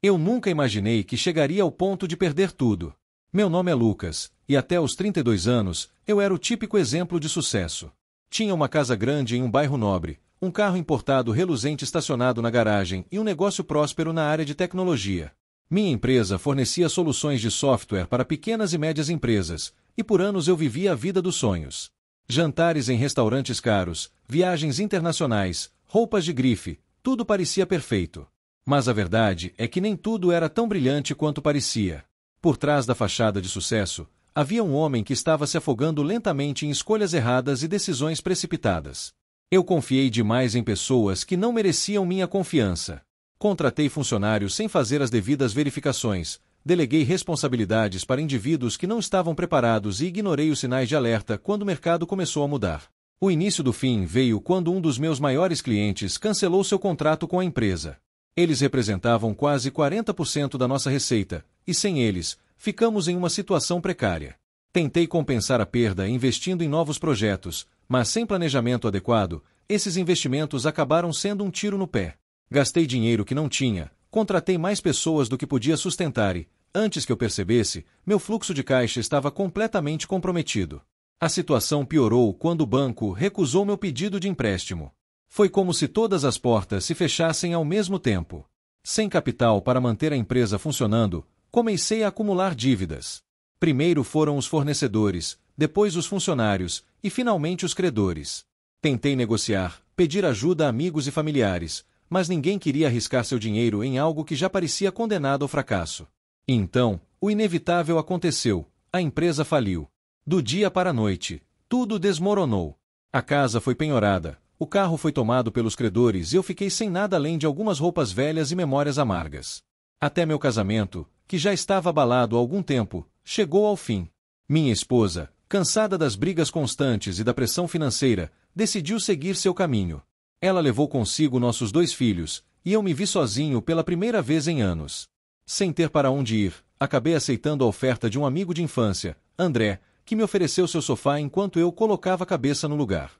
Eu nunca imaginei que chegaria ao ponto de perder tudo. Meu nome é Lucas, e até os 32 anos, eu era o típico exemplo de sucesso. Tinha uma casa grande em um bairro nobre, um carro importado reluzente estacionado na garagem e um negócio próspero na área de tecnologia. Minha empresa fornecia soluções de software para pequenas e médias empresas, e por anos eu vivia a vida dos sonhos. Jantares em restaurantes caros, viagens internacionais, roupas de grife, tudo parecia perfeito. Mas a verdade é que nem tudo era tão brilhante quanto parecia. Por trás da fachada de sucesso, havia um homem que estava se afogando lentamente em escolhas erradas e decisões precipitadas. Eu confiei demais em pessoas que não mereciam minha confiança. Contratei funcionários sem fazer as devidas verificações, deleguei responsabilidades para indivíduos que não estavam preparados e ignorei os sinais de alerta quando o mercado começou a mudar. O início do fim veio quando um dos meus maiores clientes cancelou seu contrato com a empresa. Eles representavam quase 40% da nossa receita, e sem eles, ficamos em uma situação precária. Tentei compensar a perda investindo em novos projetos, mas sem planejamento adequado, esses investimentos acabaram sendo um tiro no pé. Gastei dinheiro que não tinha, contratei mais pessoas do que podia sustentar e, antes que eu percebesse, meu fluxo de caixa estava completamente comprometido. A situação piorou quando o banco recusou meu pedido de empréstimo. Foi como se todas as portas se fechassem ao mesmo tempo. Sem capital para manter a empresa funcionando, comecei a acumular dívidas. Primeiro foram os fornecedores, depois os funcionários e finalmente os credores. Tentei negociar, pedir ajuda a amigos e familiares, mas ninguém queria arriscar seu dinheiro em algo que já parecia condenado ao fracasso. E então, o inevitável aconteceu: a empresa faliu. Do dia para a noite, tudo desmoronou. A casa foi penhorada, o carro foi tomado pelos credores e eu fiquei sem nada além de algumas roupas velhas e memórias amargas. Até meu casamento, que já estava abalado há algum tempo, chegou ao fim. Minha esposa, cansada das brigas constantes e da pressão financeira, decidiu seguir seu caminho. Ela levou consigo nossos 2 filhos, e eu me vi sozinho pela primeira vez em anos. Sem ter para onde ir, acabei aceitando a oferta de um amigo de infância, André, que me ofereceu seu sofá enquanto eu colocava a cabeça no lugar.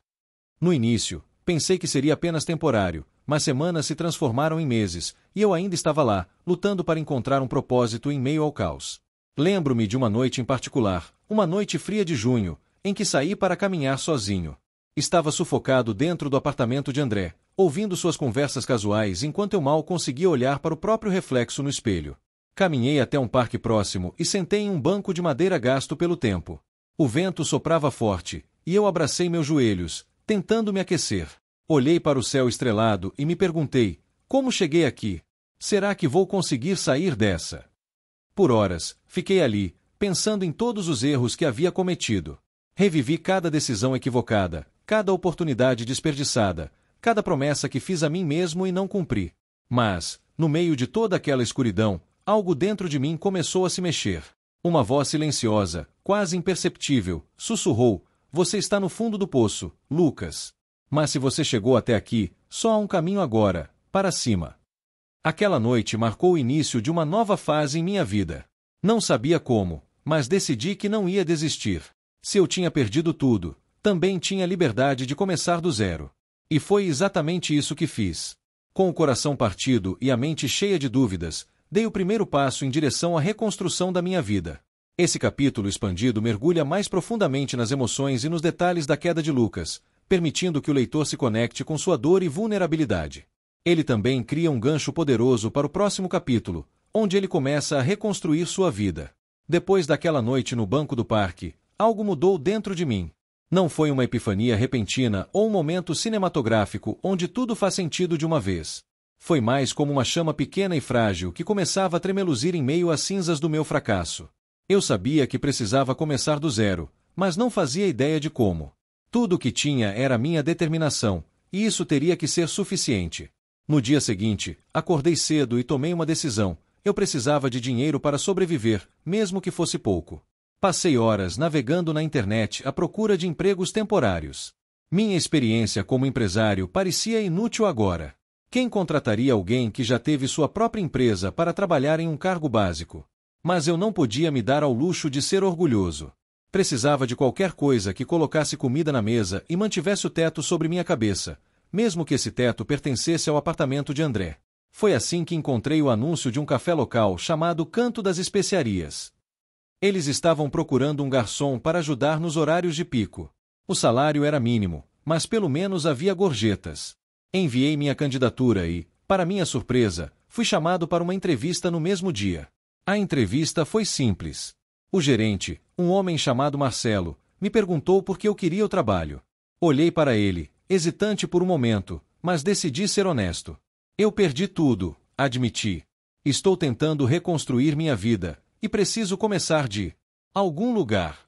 No início, pensei que seria apenas temporário, mas semanas se transformaram em meses, e eu ainda estava lá, lutando para encontrar um propósito em meio ao caos. Lembro-me de uma noite em particular, uma noite fria de junho, em que saí para caminhar sozinho. Estava sufocado dentro do apartamento de André, ouvindo suas conversas casuais enquanto eu mal conseguia olhar para o próprio reflexo no espelho. Caminhei até um parque próximo e sentei em um banco de madeira gasto pelo tempo. O vento soprava forte, e eu abracei meus joelhos, tentando me aquecer. Olhei para o céu estrelado e me perguntei: como cheguei aqui? Será que vou conseguir sair dessa? Por horas, fiquei ali, pensando em todos os erros que havia cometido. Revivi cada decisão equivocada, cada oportunidade desperdiçada, cada promessa que fiz a mim mesmo e não cumpri. Mas, no meio de toda aquela escuridão, algo dentro de mim começou a se mexer. Uma voz silenciosa, quase imperceptível, sussurrou: você está no fundo do poço, Lucas. Mas se você chegou até aqui, só há um caminho agora, para cima. Aquela noite marcou o início de uma nova fase em minha vida. Não sabia como, mas decidi que não ia desistir. Se eu tinha perdido tudo, também tinha liberdade de começar do zero. E foi exatamente isso que fiz. Com o coração partido e a mente cheia de dúvidas, dei o primeiro passo em direção à reconstrução da minha vida. Esse capítulo expandido mergulha mais profundamente nas emoções e nos detalhes da queda de Lucas, permitindo que o leitor se conecte com sua dor e vulnerabilidade. Ele também cria um gancho poderoso para o próximo capítulo, onde ele começa a reconstruir sua vida. Depois daquela noite no banco do parque, algo mudou dentro de mim. Não foi uma epifania repentina ou um momento cinematográfico onde tudo faz sentido de uma vez. Foi mais como uma chama pequena e frágil que começava a tremeluzir em meio às cinzas do meu fracasso. Eu sabia que precisava começar do zero, mas não fazia ideia de como. Tudo o que tinha era minha determinação, e isso teria que ser suficiente. No dia seguinte, acordei cedo e tomei uma decisão. Eu precisava de dinheiro para sobreviver, mesmo que fosse pouco. Passei horas navegando na internet à procura de empregos temporários. Minha experiência como empresário parecia inútil agora. Quem contrataria alguém que já teve sua própria empresa para trabalhar em um cargo básico? Mas eu não podia me dar ao luxo de ser orgulhoso. Precisava de qualquer coisa que colocasse comida na mesa e mantivesse o teto sobre minha cabeça, mesmo que esse teto pertencesse ao apartamento de André. Foi assim que encontrei o anúncio de um café local chamado Canto das Especiarias. Eles estavam procurando um garçom para ajudar nos horários de pico. O salário era mínimo, mas pelo menos havia gorjetas. Enviei minha candidatura e, para minha surpresa, fui chamado para uma entrevista no mesmo dia. A entrevista foi simples. O gerente, um homem chamado Marcelo, me perguntou por que eu queria o trabalho. Olhei para ele, hesitante por um momento, mas decidi ser honesto. Eu perdi tudo, admiti. Estou tentando reconstruir minha vida, e preciso começar de algum lugar.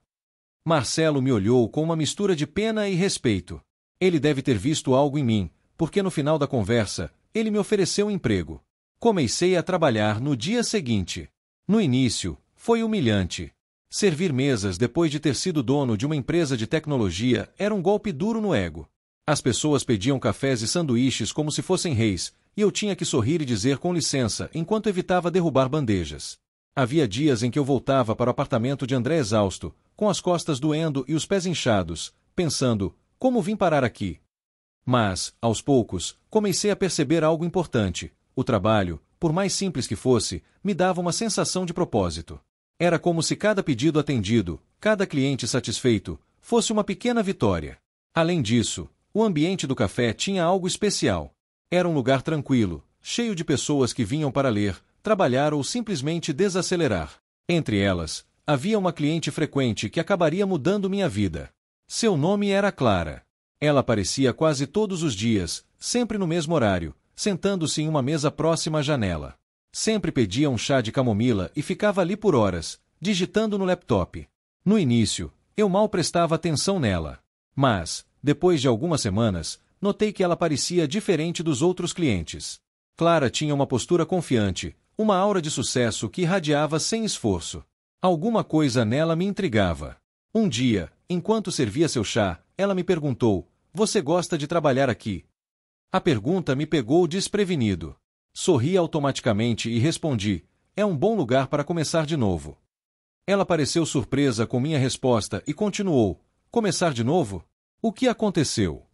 Marcelo me olhou com uma mistura de pena e respeito. Ele deve ter visto algo em mim, porque no final da conversa, ele me ofereceu um emprego. Comecei a trabalhar no dia seguinte. No início, foi humilhante. Servir mesas depois de ter sido dono de uma empresa de tecnologia era um golpe duro no ego. As pessoas pediam cafés e sanduíches como se fossem reis, e eu tinha que sorrir e dizer com licença enquanto evitava derrubar bandejas. Havia dias em que eu voltava para o apartamento de André exausto, com as costas doendo e os pés inchados, pensando, como vim parar aqui? Mas, aos poucos, comecei a perceber algo importante. O trabalho, por mais simples que fosse, me dava uma sensação de propósito. Era como se cada pedido atendido, cada cliente satisfeito, fosse uma pequena vitória. Além disso, o ambiente do café tinha algo especial. Era um lugar tranquilo, cheio de pessoas que vinham para ler, trabalhar ou simplesmente desacelerar. Entre elas, havia uma cliente frequente que acabaria mudando minha vida. Seu nome era Clara. Ela aparecia quase todos os dias, sempre no mesmo horário, sentando-se em uma mesa próxima à janela. Sempre pedia um chá de camomila e ficava ali por horas, digitando no laptop. No início, eu mal prestava atenção nela. Mas, depois de algumas semanas, notei que ela parecia diferente dos outros clientes. Clara tinha uma postura confiante, uma aura de sucesso que irradiava sem esforço. Alguma coisa nela me intrigava. Um dia, enquanto servia seu chá, ela me perguntou: "Você gosta de trabalhar aqui?" A pergunta me pegou desprevenido. Sorri automaticamente e respondi: "É um bom lugar para começar de novo." Ela pareceu surpresa com minha resposta e continuou: "Começar de novo? O que aconteceu?"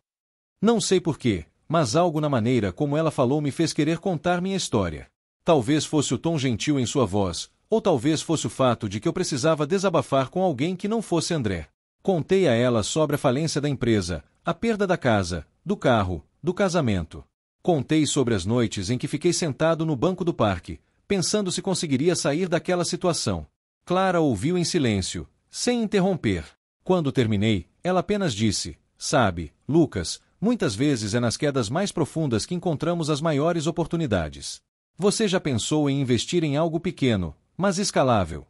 Não sei porquê, mas algo na maneira como ela falou me fez querer contar minha história. Talvez fosse o tom gentil em sua voz, ou talvez fosse o fato de que eu precisava desabafar com alguém que não fosse André. Contei a ela sobre a falência da empresa, a perda da casa, do carro, do casamento. Contei sobre as noites em que fiquei sentado no banco do parque, pensando se conseguiria sair daquela situação. Clara ouviu em silêncio, sem interromper. Quando terminei, ela apenas disse: "Sabe, Lucas, muitas vezes é nas quedas mais profundas que encontramos as maiores oportunidades. Você já pensou em investir em algo pequeno, mas escalável?"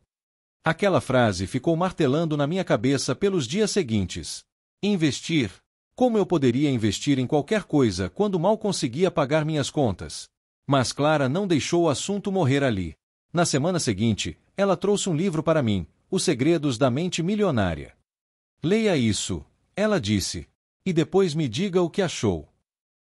Aquela frase ficou martelando na minha cabeça pelos dias seguintes. Investir? Como eu poderia investir em qualquer coisa quando mal conseguia pagar minhas contas? Mas Clara não deixou o assunto morrer ali. Na semana seguinte, ela trouxe um livro para mim, Os Segredos da Mente Milionária. "Leia isso", ela disse, "e depois me diga o que achou."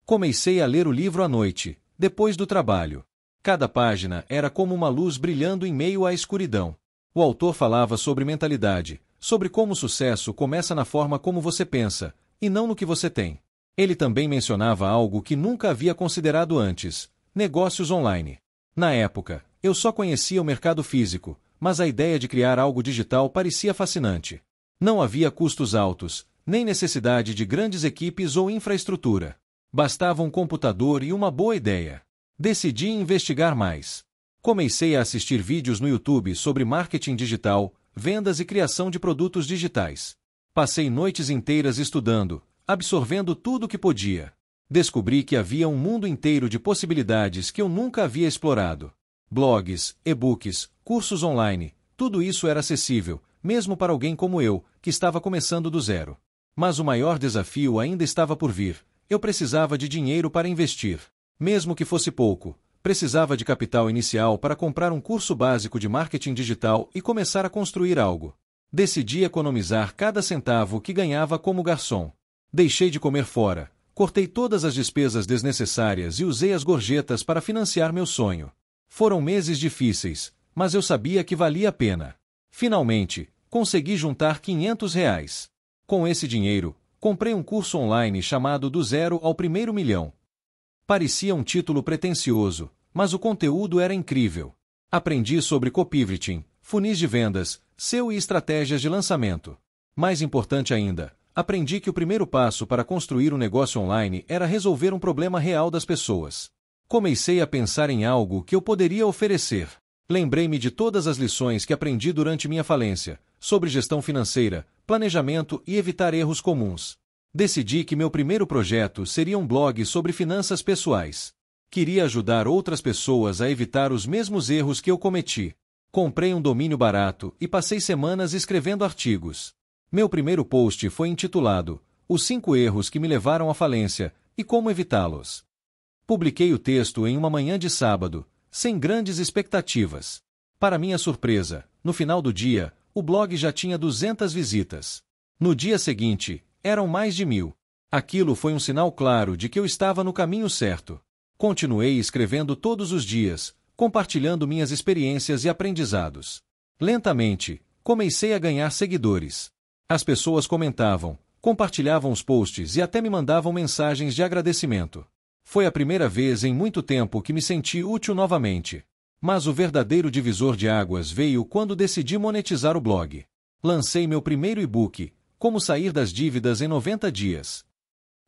Comecei a ler o livro à noite, depois do trabalho. Cada página era como uma luz brilhando em meio à escuridão. O autor falava sobre mentalidade, sobre como o sucesso começa na forma como você pensa, e não no que você tem. Ele também mencionava algo que nunca havia considerado antes: negócios online. Na época, eu só conhecia o mercado físico, mas a ideia de criar algo digital parecia fascinante. Não havia custos altos, nem necessidade de grandes equipes ou infraestrutura. Bastava um computador e uma boa ideia. Decidi investigar mais. Comecei a assistir vídeos no YouTube sobre marketing digital, vendas e criação de produtos digitais. Passei noites inteiras estudando, absorvendo tudo o que podia. Descobri que havia um mundo inteiro de possibilidades que eu nunca havia explorado. Blogs, e-books, cursos online, tudo isso era acessível, mesmo para alguém como eu, que estava começando do zero. Mas o maior desafio ainda estava por vir. Eu precisava de dinheiro para investir. Mesmo que fosse pouco, precisava de capital inicial para comprar um curso básico de marketing digital e começar a construir algo. Decidi economizar cada centavo que ganhava como garçom. Deixei de comer fora, cortei todas as despesas desnecessárias e usei as gorjetas para financiar meu sonho. Foram meses difíceis, mas eu sabia que valia a pena. Finalmente, consegui juntar R$ 500. Com esse dinheiro, comprei um curso online chamado Do Zero ao Primeiro Milhão. Parecia um título pretensioso, mas o conteúdo era incrível. Aprendi sobre copywriting, funis de vendas, SEO e estratégias de lançamento. Mais importante ainda, aprendi que o primeiro passo para construir um negócio online era resolver um problema real das pessoas. Comecei a pensar em algo que eu poderia oferecer. Lembrei-me de todas as lições que aprendi durante minha falência, sobre gestão financeira, planejamento e evitar erros comuns. Decidi que meu primeiro projeto seria um blog sobre finanças pessoais. Queria ajudar outras pessoas a evitar os mesmos erros que eu cometi. Comprei um domínio barato e passei semanas escrevendo artigos. Meu primeiro post foi intitulado Os 5 erros que me levaram à falência e como evitá-los. Publiquei o texto em uma manhã de sábado, sem grandes expectativas. Para minha surpresa, no final do dia, o blog já tinha 200 visitas. No dia seguinte, eram mais de 1000. Aquilo foi um sinal claro de que eu estava no caminho certo. Continuei escrevendo todos os dias, compartilhando minhas experiências e aprendizados. Lentamente, comecei a ganhar seguidores. As pessoas comentavam, compartilhavam os posts e até me mandavam mensagens de agradecimento. Foi a primeira vez em muito tempo que me senti útil novamente. Mas o verdadeiro divisor de águas veio quando decidi monetizar o blog. Lancei meu primeiro e-book, Como Sair das Dívidas em 90 Dias.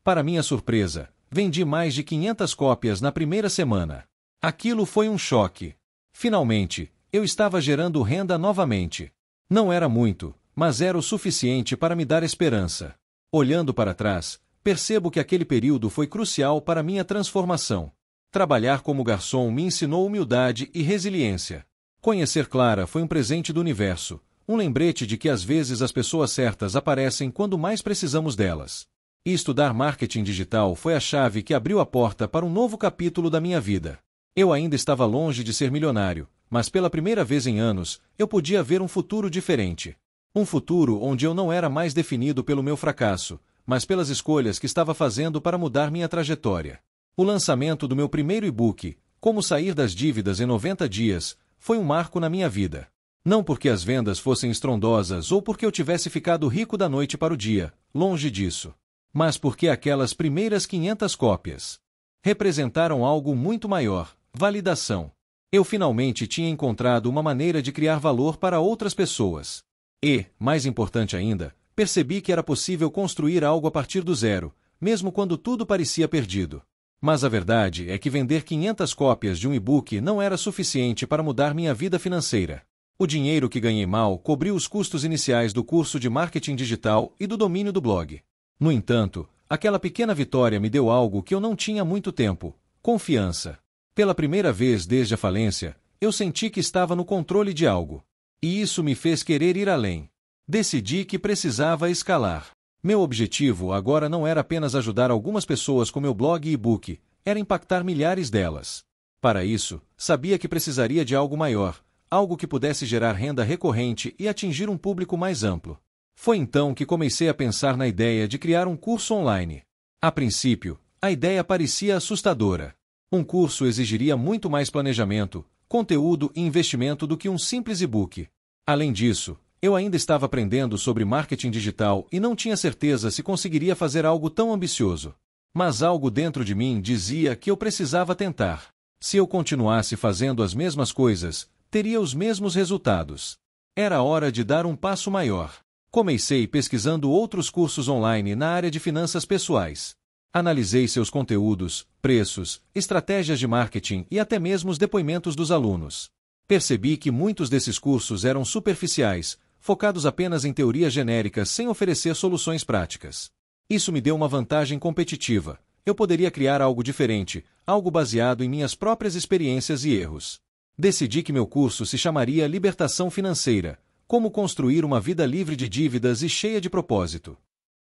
Para minha surpresa, vendi mais de 500 cópias na primeira semana. Aquilo foi um choque. Finalmente, eu estava gerando renda novamente. Não era muito, mas era o suficiente para me dar esperança. Olhando para trás, percebo que aquele período foi crucial para minha transformação. Trabalhar como garçom me ensinou humildade e resiliência. Conhecer Clara foi um presente do universo, um lembrete de que às vezes as pessoas certas aparecem quando mais precisamos delas. E estudar marketing digital foi a chave que abriu a porta para um novo capítulo da minha vida. Eu ainda estava longe de ser milionário, mas pela primeira vez em anos, eu podia ver um futuro diferente. Um futuro onde eu não era mais definido pelo meu fracasso, mas pelas escolhas que estava fazendo para mudar minha trajetória. O lançamento do meu primeiro e-book, Como Sair das Dívidas em 90 Dias, foi um marco na minha vida. Não porque as vendas fossem estrondosas ou porque eu tivesse ficado rico da noite para o dia, longe disso. Mas porque aquelas primeiras 500 cópias representaram algo muito maior, validação. Eu finalmente tinha encontrado uma maneira de criar valor para outras pessoas. E, mais importante ainda, percebi que era possível construir algo a partir do zero, mesmo quando tudo parecia perdido. Mas a verdade é que vender 500 cópias de um e-book não era suficiente para mudar minha vida financeira. O dinheiro que ganhei mal cobriu os custos iniciais do curso de marketing digital e do domínio do blog. No entanto, aquela pequena vitória me deu algo que eu não tinha há muito tempo: confiança. Pela primeira vez desde a falência, eu senti que estava no controle de algo. E isso me fez querer ir além. Decidi que precisava escalar. Meu objetivo agora não era apenas ajudar algumas pessoas com meu blog e e-book, era impactar milhares delas. Para isso, sabia que precisaria de algo maior, algo que pudesse gerar renda recorrente e atingir um público mais amplo. Foi então que comecei a pensar na ideia de criar um curso online. A princípio, a ideia parecia assustadora. Um curso exigiria muito mais planejamento, conteúdo e investimento do que um simples e-book. Além disso, eu ainda estava aprendendo sobre marketing digital e não tinha certeza se conseguiria fazer algo tão ambicioso. Mas algo dentro de mim dizia que eu precisava tentar. Se eu continuasse fazendo as mesmas coisas, teria os mesmos resultados. Era hora de dar um passo maior. Comecei pesquisando outros cursos online na área de finanças pessoais. Analisei seus conteúdos, preços, estratégias de marketing e até mesmo os depoimentos dos alunos. Percebi que muitos desses cursos eram superficiais, focados apenas em teorias genéricas sem oferecer soluções práticas. Isso me deu uma vantagem competitiva. Eu poderia criar algo diferente, algo baseado em minhas próprias experiências e erros. Decidi que meu curso se chamaria Libertação Financeira: Como Construir uma Vida Livre de Dívidas e Cheia de Propósito.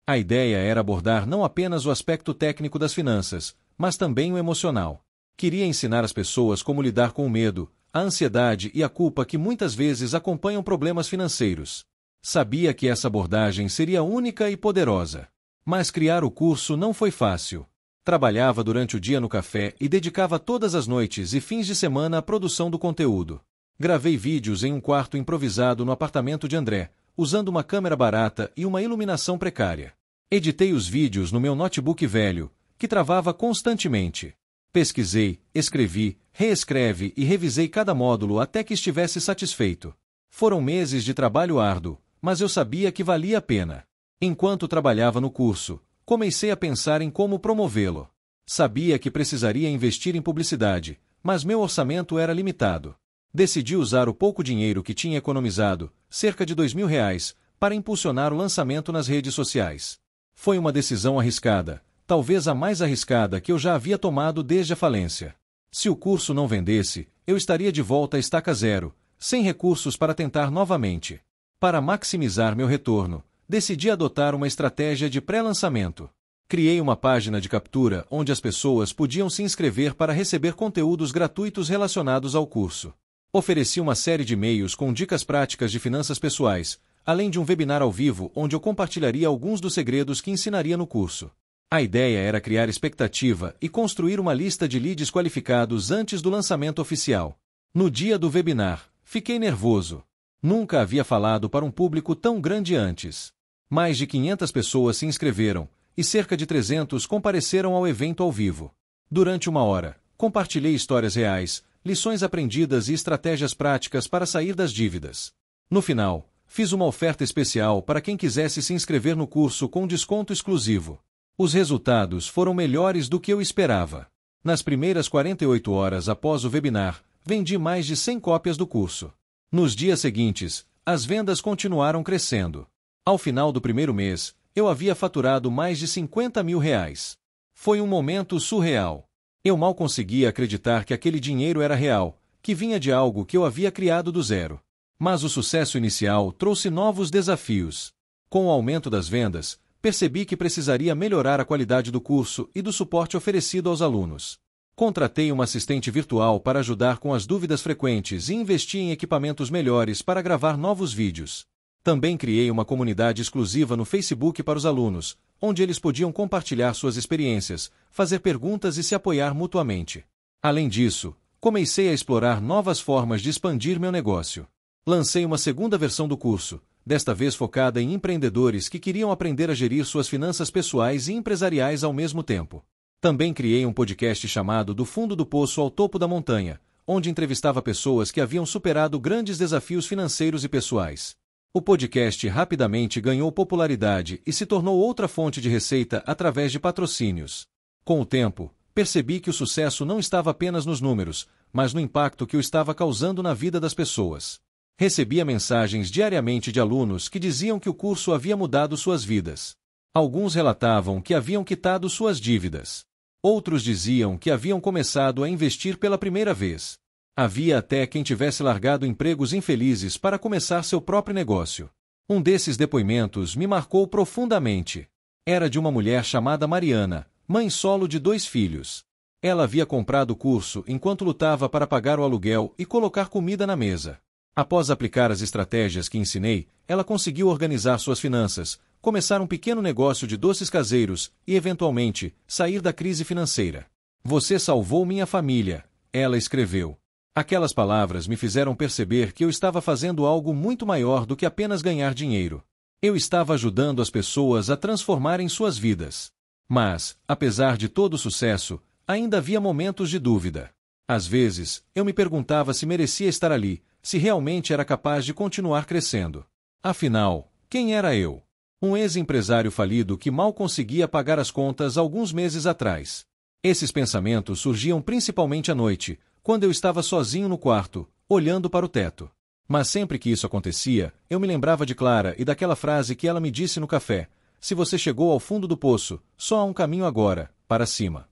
A ideia era abordar não apenas o aspecto técnico das finanças, mas também o emocional. Queria ensinar as pessoas como lidar com o medo, a ansiedade e a culpa que muitas vezes acompanham problemas financeiros. Sabia que essa abordagem seria única e poderosa. Mas criar o curso não foi fácil. Trabalhava durante o dia no café e dedicava todas as noites e fins de semana à produção do conteúdo. Gravei vídeos em um quarto improvisado no apartamento de André, usando uma câmera barata e uma iluminação precária. Editei os vídeos no meu notebook velho, que travava constantemente. Pesquisei, escrevi, reescrevi e revisei cada módulo até que estivesse satisfeito. Foram meses de trabalho árduo, mas eu sabia que valia a pena. Enquanto trabalhava no curso, comecei a pensar em como promovê-lo. Sabia que precisaria investir em publicidade, mas meu orçamento era limitado. Decidi usar o pouco dinheiro que tinha economizado, cerca de R$ 2.000, para impulsionar o lançamento nas redes sociais. Foi uma decisão arriscada, talvez a mais arriscada que eu já havia tomado desde a falência. Se o curso não vendesse, eu estaria de volta à estaca zero, sem recursos para tentar novamente. Para maximizar meu retorno, decidi adotar uma estratégia de pré-lançamento. Criei uma página de captura onde as pessoas podiam se inscrever para receber conteúdos gratuitos relacionados ao curso. Ofereci uma série de e-mails com dicas práticas de finanças pessoais, além de um webinar ao vivo onde eu compartilharia alguns dos segredos que ensinaria no curso. A ideia era criar expectativa e construir uma lista de leads qualificados antes do lançamento oficial. No dia do webinar, fiquei nervoso. Nunca havia falado para um público tão grande antes. Mais de 500 pessoas se inscreveram, e cerca de 300 compareceram ao evento ao vivo. Durante 1 hora, compartilhei histórias reais, lições aprendidas e estratégias práticas para sair das dívidas. No final, fiz uma oferta especial para quem quisesse se inscrever no curso com desconto exclusivo. Os resultados foram melhores do que eu esperava. Nas primeiras 48 horas após o webinar, vendi mais de 100 cópias do curso. Nos dias seguintes, as vendas continuaram crescendo. Ao final do primeiro mês, eu havia faturado mais de R$ 50.000. Foi um momento surreal. Eu mal conseguia acreditar que aquele dinheiro era real, que vinha de algo que eu havia criado do zero. Mas o sucesso inicial trouxe novos desafios. Com o aumento das vendas, percebi que precisaria melhorar a qualidade do curso e do suporte oferecido aos alunos. Contratei uma assistente virtual para ajudar com as dúvidas frequentes e investi em equipamentos melhores para gravar novos vídeos. Também criei uma comunidade exclusiva no Facebook para os alunos, onde eles podiam compartilhar suas experiências, fazer perguntas e se apoiar mutuamente. Além disso, comecei a explorar novas formas de expandir meu negócio. Lancei uma segunda versão do curso, desta vez focada em empreendedores que queriam aprender a gerir suas finanças pessoais e empresariais ao mesmo tempo. Também criei um podcast chamado Do Fundo do Poço ao Topo da Montanha, onde entrevistava pessoas que haviam superado grandes desafios financeiros e pessoais. O podcast rapidamente ganhou popularidade e se tornou outra fonte de receita através de patrocínios. Com o tempo, percebi que o sucesso não estava apenas nos números, mas no impacto que eu estava causando na vida das pessoas. Recebia mensagens diariamente de alunos que diziam que o curso havia mudado suas vidas. Alguns relatavam que haviam quitado suas dívidas. Outros diziam que haviam começado a investir pela primeira vez. Havia até quem tivesse largado empregos infelizes para começar seu próprio negócio. Um desses depoimentos me marcou profundamente. Era de uma mulher chamada Mariana, mãe solo de 2 filhos. Ela havia comprado o curso enquanto lutava para pagar o aluguel e colocar comida na mesa. Após aplicar as estratégias que ensinei, ela conseguiu organizar suas finanças, começar um pequeno negócio de doces caseiros e, eventualmente, sair da crise financeira. "Você salvou minha família", ela escreveu. Aquelas palavras me fizeram perceber que eu estava fazendo algo muito maior do que apenas ganhar dinheiro. Eu estava ajudando as pessoas a transformarem suas vidas. Mas, apesar de todo o sucesso, ainda havia momentos de dúvida. Às vezes, eu me perguntava se merecia estar ali, se realmente era capaz de continuar crescendo. Afinal, quem era eu? Um ex-empresário falido que mal conseguia pagar as contas alguns meses atrás. Esses pensamentos surgiam principalmente à noite, quando eu estava sozinho no quarto, olhando para o teto. Mas sempre que isso acontecia, eu me lembrava de Clara e daquela frase que ela me disse no café: "Se você chegou ao fundo do poço, só há um caminho agora, para cima."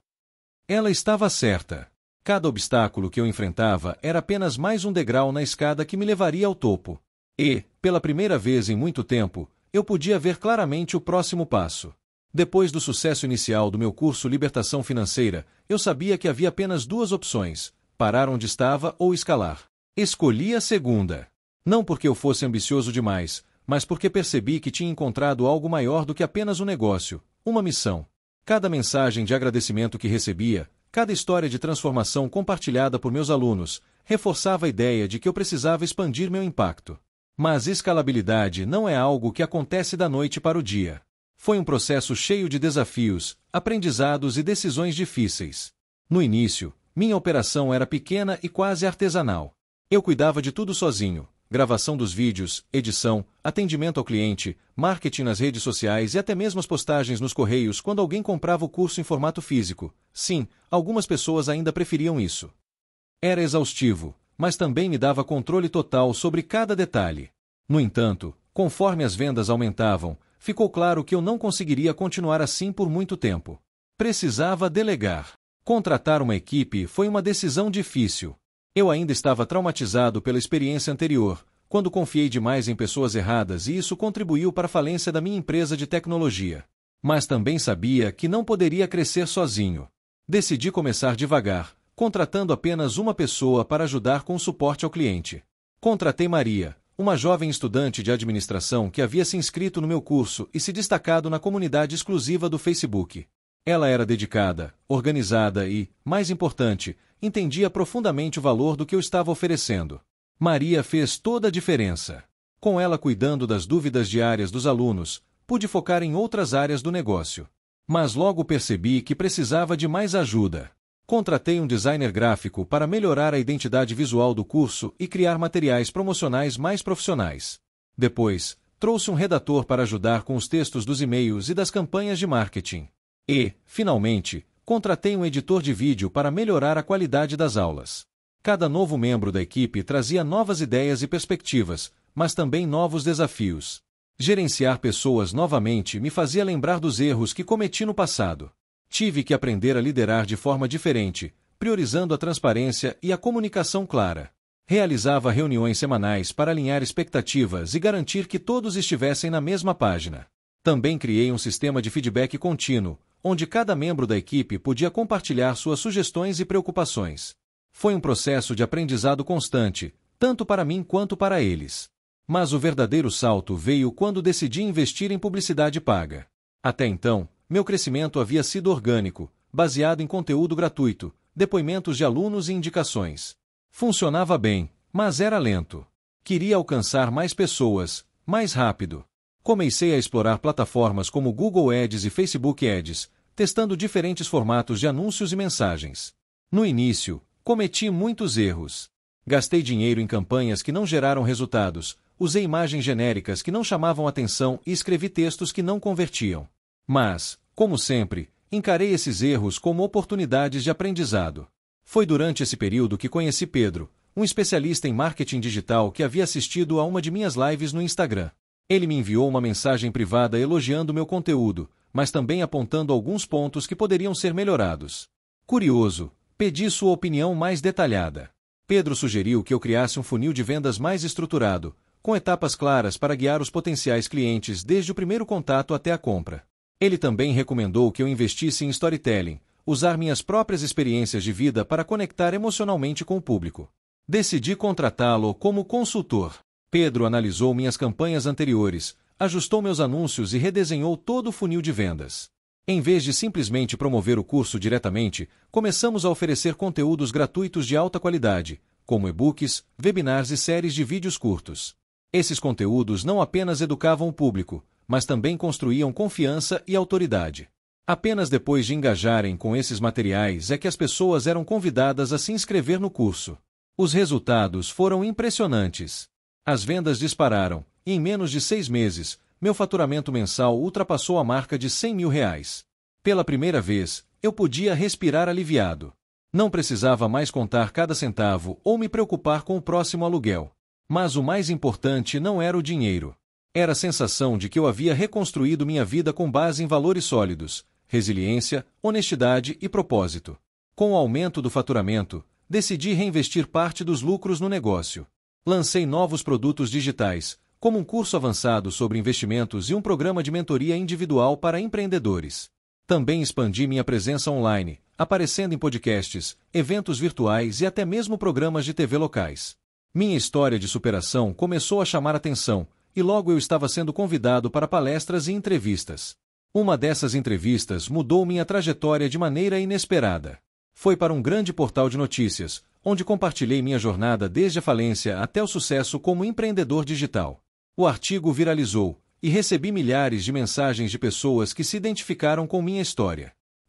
Ela estava certa. Cada obstáculo que eu enfrentava era apenas mais um degrau na escada que me levaria ao topo. E, pela primeira vez em muito tempo, eu podia ver claramente o próximo passo. Depois do sucesso inicial do meu curso Libertação Financeira, eu sabia que havia apenas 2 opções: parar onde estava ou escalar. Escolhi a segunda. Não porque eu fosse ambicioso demais, mas porque percebi que tinha encontrado algo maior do que apenas um negócio, uma missão. Cada mensagem de agradecimento que recebia, cada história de transformação compartilhada por meus alunos, reforçava a ideia de que eu precisava expandir meu impacto. Mas escalabilidade não é algo que acontece da noite para o dia. Foi um processo cheio de desafios, aprendizados e decisões difíceis. No início, minha operação era pequena e quase artesanal. Eu cuidava de tudo sozinho: gravação dos vídeos, edição, atendimento ao cliente, marketing nas redes sociais e até mesmo as postagens nos correios quando alguém comprava o curso em formato físico. Sim, algumas pessoas ainda preferiam isso. Era exaustivo, mas também me dava controle total sobre cada detalhe. No entanto, conforme as vendas aumentavam, ficou claro que eu não conseguiria continuar assim por muito tempo. Precisava delegar. Contratar uma equipe foi uma decisão difícil. Eu ainda estava traumatizado pela experiência anterior, quando confiei demais em pessoas erradas e isso contribuiu para a falência da minha empresa de tecnologia. Mas também sabia que não poderia crescer sozinho. Decidi começar devagar, contratando apenas uma pessoa para ajudar com o suporte ao cliente. Contratei Maria, uma jovem estudante de administração que havia se inscrito no meu curso e se destacado na comunidade exclusiva do Facebook. Ela era dedicada, organizada e, mais importante, entendia profundamente o valor do que eu estava oferecendo. Maria fez toda a diferença. Com ela cuidando das dúvidas diárias dos alunos, pude focar em outras áreas do negócio. Mas logo percebi que precisava de mais ajuda. Contratei um designer gráfico para melhorar a identidade visual do curso e criar materiais promocionais mais profissionais. Depois, trouxe um redator para ajudar com os textos dos e-mails e das campanhas de marketing. E, finalmente, contratei um editor de vídeo para melhorar a qualidade das aulas. Cada novo membro da equipe trazia novas ideias e perspectivas, mas também novos desafios. Gerenciar pessoas novamente me fazia lembrar dos erros que cometi no passado. Tive que aprender a liderar de forma diferente, priorizando a transparência e a comunicação clara. Realizava reuniões semanais para alinhar expectativas e garantir que todos estivessem na mesma página. Também criei um sistema de feedback contínuo, onde cada membro da equipe podia compartilhar suas sugestões e preocupações. Foi um processo de aprendizado constante, tanto para mim quanto para eles. Mas o verdadeiro salto veio quando decidi investir em publicidade paga. Até então, meu crescimento havia sido orgânico, baseado em conteúdo gratuito, depoimentos de alunos e indicações. Funcionava bem, mas era lento. Queria alcançar mais pessoas, mais rápido. Comecei a explorar plataformas como Google Ads e Facebook Ads, testando diferentes formatos de anúncios e mensagens. No início, cometi muitos erros. Gastei dinheiro em campanhas que não geraram resultados, usei imagens genéricas que não chamavam atenção e escrevi textos que não convertiam. Mas, como sempre, encarei esses erros como oportunidades de aprendizado. Foi durante esse período que conheci Pedro, um especialista em marketing digital que havia assistido a uma de minhas lives no Instagram. Ele me enviou uma mensagem privada elogiando meu conteúdo, mas também apontando alguns pontos que poderiam ser melhorados. Curioso, pedi sua opinião mais detalhada. Pedro sugeriu que eu criasse um funil de vendas mais estruturado, com etapas claras para guiar os potenciais clientes desde o primeiro contato até a compra. Ele também recomendou que eu investisse em storytelling, usar minhas próprias experiências de vida para conectar emocionalmente com o público. Decidi contratá-lo como consultor. Pedro analisou minhas campanhas anteriores, ajustou meus anúncios e redesenhou todo o funil de vendas. Em vez de simplesmente promover o curso diretamente, começamos a oferecer conteúdos gratuitos de alta qualidade, como e-books, webinars e séries de vídeos curtos. Esses conteúdos não apenas educavam o público, mas também construíam confiança e autoridade. Apenas depois de engajarem com esses materiais é que as pessoas eram convidadas a se inscrever no curso. Os resultados foram impressionantes. As vendas dispararam, e em menos de 6 meses, meu faturamento mensal ultrapassou a marca de R$100 mil. Pela primeira vez, eu podia respirar aliviado. Não precisava mais contar cada centavo ou me preocupar com o próximo aluguel. Mas o mais importante não era o dinheiro. Era a sensação de que eu havia reconstruído minha vida com base em valores sólidos, resiliência, honestidade e propósito. Com o aumento do faturamento, decidi reinvestir parte dos lucros no negócio. Lancei novos produtos digitais, como um curso avançado sobre investimentos e um programa de mentoria individual para empreendedores. Também expandi minha presença online, aparecendo em podcasts, eventos virtuais e até mesmo programas de TV locais. Minha história de superação começou a chamar atenção, e logo eu estava sendo convidado para palestras e entrevistas. Uma dessas entrevistas mudou minha trajetória de maneira inesperada. Foi para um grande portal de notícias, onde compartilhei minha jornada desde a falência até o sucesso como empreendedor digital. O artigo viralizou, e recebi milhares de mensagens de pessoas que se identificaram com minha história.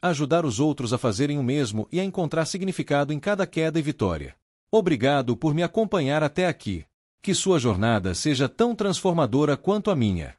a ajudar os outros a fazerem o mesmo e a encontrar significado em cada queda e vitória. Obrigado por me acompanhar até aqui. Que sua jornada seja tão transformadora quanto a minha.